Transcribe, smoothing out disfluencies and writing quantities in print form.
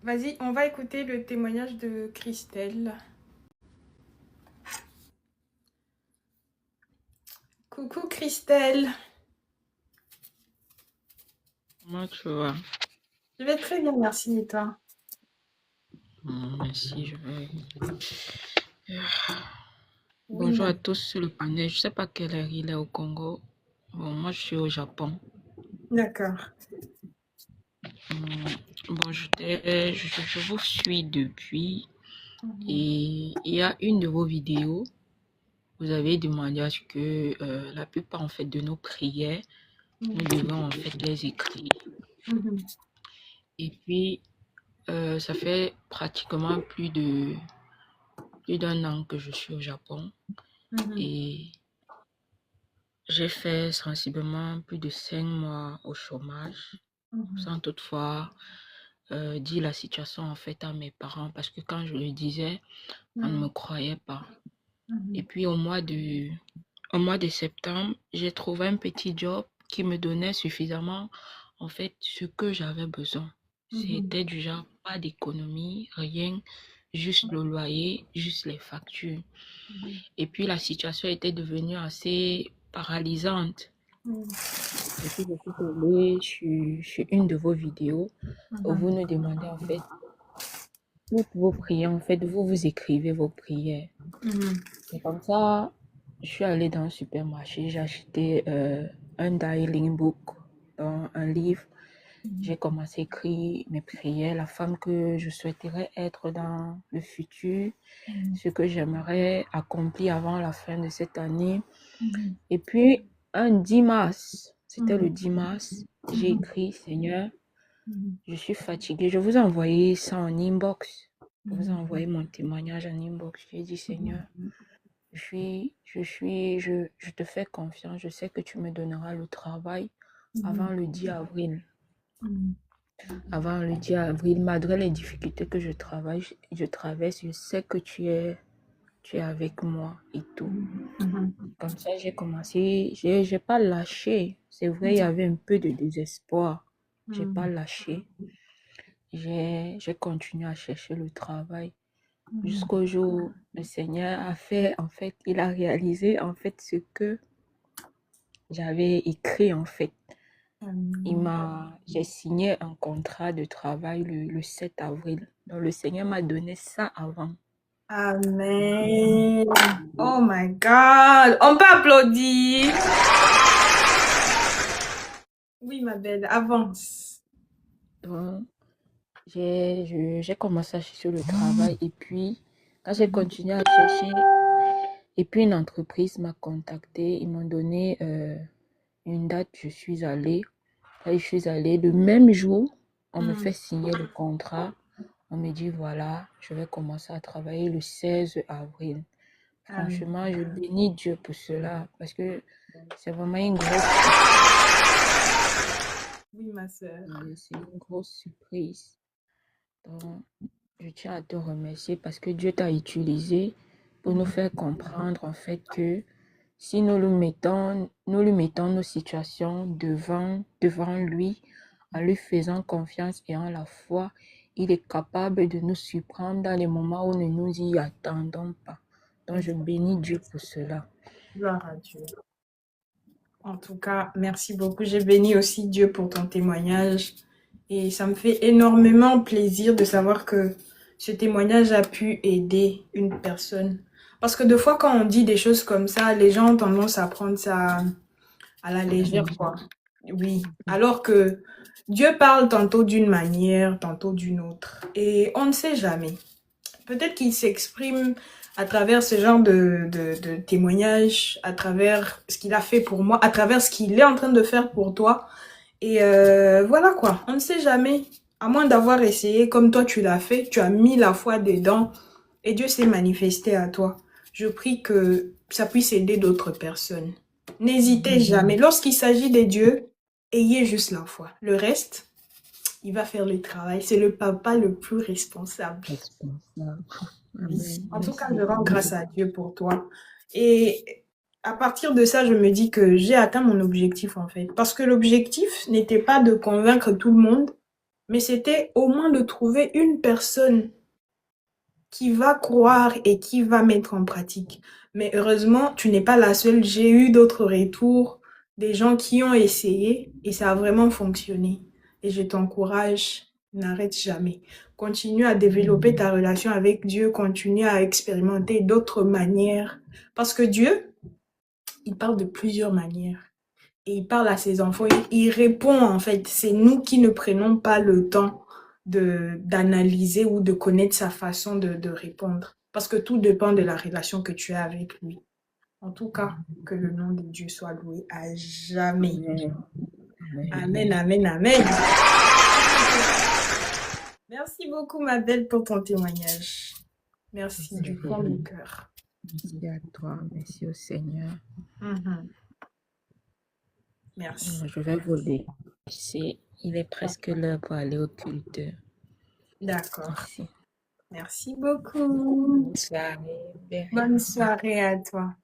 Vas-y, on va écouter le témoignage de Christelle. Coucou Christelle. Comment tu vas? Je vais très bien, merci. Et toi? Merci, je vais. Oui, Bonjour à tous sur le panel. Je sais pas quelle heure il est au Congo. Bon, moi je suis au Japon. d'accord. Bon, je vous suis depuis Mhm. et il y a une de vos vidéos. Vous avez demandé à ce que la plupart en fait de nos prières, nous devons en fait les écrire. Mhm. Et puis ça fait pratiquement plus d'un an que je suis au Japon Mhm. et j'ai fait sensiblement plus de 5 mois au chômage, Mhm. sans toutefois dire la situation en fait à mes parents, parce que quand je le disais, on ne me Mhm. croyait pas. Et Mhm. puis au mois de septembre, j'ai trouvé un petit job qui me donnait suffisamment en fait ce que j'avais besoin. Mhm. C'était du genre pas d'économie, rien, juste le loyer, juste les factures. Mhm. Et puis la situation était devenue assez paralysante. Mhm. Et puis, je suis tombée sur une de vos vidéos où Mhm. vous nous demandez en fait toutes vos prières. En fait, vous écrivez vos prières. Mhm. Et comme ça, je suis allée dans le supermarché, j'ai acheté un dialing book, un livre. J'ai commencé à écrire mes prières, la femme que je souhaiterais être dans le futur, Mhm. ce que j'aimerais accomplir avant la fin de cette année. Mhm. Et puis, un 10 mars, c'était le Mhm. 10 mars, j'ai Mhm. écrit, Seigneur, Mhm. je suis fatiguée. Je vous ai envoyé ça en inbox. Je vous ai Mhm. envoyé mon témoignage en inbox. J'ai dit, Seigneur, je te fais confiance. Je sais que tu me donneras le travail avant Mhm. le 10 avril. Mhm. Avant le 10 avril, malgré les difficultés que je traverse, je sais que tu es avec moi et tout. Mhm. Comme ça, j'ai commencé, j'ai pas lâché. C'est vrai, il y avait un peu de désespoir. J'ai pas Mhm. lâché. J'ai continué à chercher le travail Mhm. jusqu'au jour où le Seigneur a fait, en fait, il a réalisé, en fait, ce que j'avais écrit, en fait. Amen. J'ai signé un contrat de travail le 7 avril. Donc, le Seigneur m'a donné ça avant. Amen. Oh my God. On peut applaudir. Oui, ma belle, avance. Donc, j'ai commencé à chercher le travail et puis, quand j'ai continué à chercher, et puis une entreprise m'a contacté, ils m'ont donné une date, je suis allée. Et je suis allée le même jour, on me fait Mhm. signer le contrat. On me dit voilà, je vais commencer à travailler le 16 avril. Amen. Franchement, je bénis Dieu pour cela parce que c'est vraiment une grosse, Oui, ma sœur. c'est une grosse surprise. Donc, je tiens à te remercier parce que Dieu t'a utilisé pour nous faire comprendre en fait que si nous lui mettons nos situations devant lui, en lui faisant confiance et en la foi, il est capable de nous surprendre dans les moments où nous ne nous y attendons pas. Donc, je bénis Dieu pour cela. Gloire à Dieu. En tout cas, merci beaucoup. J'ai béni aussi Dieu pour ton témoignage. Et ça me fait énormément plaisir de savoir que ce témoignage a pu aider une personne. Parce que des fois, quand on dit des choses comme ça, les gens ont tendance à prendre ça à la légère, quoi. Oui. Alors que Dieu parle tantôt d'une manière, tantôt d'une autre. Et on ne sait jamais. Peut-être qu'il s'exprime à travers ce genre de témoignages, à travers ce qu'il a fait pour moi, à travers ce qu'il est en train de faire pour toi. Et voilà quoi, on ne sait jamais. À moins d'avoir essayé comme toi tu l'as fait, tu as mis la foi dedans et Dieu s'est manifesté à toi. Je prie que ça puisse aider d'autres personnes. N'hésitez jamais. Lorsqu'il s'agit de Dieu, ayez juste la foi. Le reste, il va faire le travail. C'est le papa le plus responsable. Responsable. Oui. Amen. En tout cas, Merci je rends beaucoup. grâce à Dieu pour toi. Et à partir de ça, je me dis que j'ai atteint mon objectif en fait. Parce que l'objectif n'était pas de convaincre tout le monde, Mais c'était au moins de trouver une personne qui va croire et qui va mettre en pratique. Mais heureusement, tu n'es pas la seule. J'ai eu d'autres retours, des gens qui ont essayé et ça a vraiment fonctionné. Et je t'encourage, n'arrête jamais. Continue à développer ta relation avec Dieu, continue à expérimenter d'autres manières. Parce que Dieu, il parle de plusieurs manières. Et il parle à ses enfants, il répond en fait. C'est nous qui ne prenons pas le temps d'analyser ou de connaître sa façon de répondre. Parce que tout dépend de la relation que tu as avec lui. En tout cas, que le nom de Dieu soit loué à jamais. Amen. Amen. Amen, amen, amen. Merci beaucoup, ma belle, pour ton témoignage. Merci du fond du cœur. Merci à toi, merci au Seigneur. Merci. Je vais vous laisser. Il est presque l'heure pour aller au culte. D'accord. Merci. Merci beaucoup. Bonne soirée. Bonne soirée à toi.